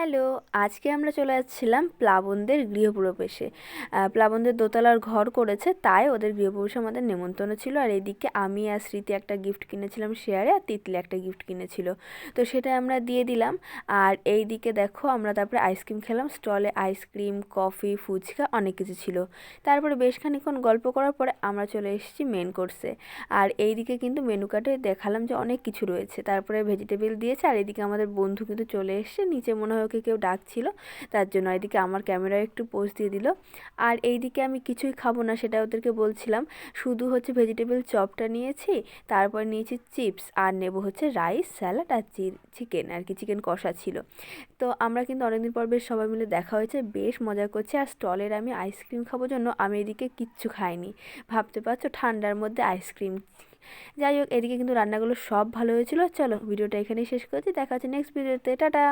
Hello, আজকে আমরা চলে যাচ্ছিলাম প্লাবনদের গৃহপ্রবেশে। প্লাবনদের দোতলার ঘর করেছে, তাই ওদের গৃহপ্রবেশে আমাদের নেমন্তন্ন ছিল। আর এইদিকে আমি আর স্মৃতি একটা গিফট কিনেছিলাম শেয়ারে, আর তিতলি একটা গিফট কিনেছিল, তো সেটা আমরা দিয়ে দিলাম। আর এই দিকে দেখো আমরা তারপরে আইসক্রিম খেলাম, স্টলে আইসক্রিম, কফি, ফুচকা অনেক কিছু ছিল। তারপরে বেশ খানিকক্ষণ গল্প করার পরে আমরা চলে এসেছি মেন কোর্সে। আর এইদিকে কিন্তু মেনু কার্ডে দেখালাম যে অনেক কিছু রয়েছে, তারপরে ভেজিটেবল দিয়েছে। আর এদিকে আমাদের বন্ধু কিন্তু চলে এসছে, নিচে মনে হয় ওকে কেউ ডাকছিল, তার জন্য এদিকে আমার ক্যামেরায় একটু পোজ দিয়ে দিল। আর এইদিকে আমি কিছুই খাবো না সেটা ওদেরকে বলছিলাম, শুধু হচ্ছে ভেজিটেবল চপটা নিয়েছি, তারপর নিয়েছি চিপস, আর নেব হচ্ছে রাইস, স্যালাড আর চিকেন, আর কি চিকেন কষা ছিল। তো আমরা কিন্তু অনেকদিন পর বেশ সবাই মিলে দেখা হয়েছে, বেশ মজা করছি। আর স্টলের আমি আইসক্রিম খাবো জন্য আমি এদিকে কিচ্ছু খাইনি, ভাবতে পারছো ঠান্ডার মধ্যে আইসক্রিম। যাই হোক, এদিকে কিন্তু রান্নাগুলো সব ভালো হয়েছিল। চলো ভিডিওটা এখানেই শেষ করছি, দেখা হচ্ছে নেক্সট ভিডিওতে, টাটা।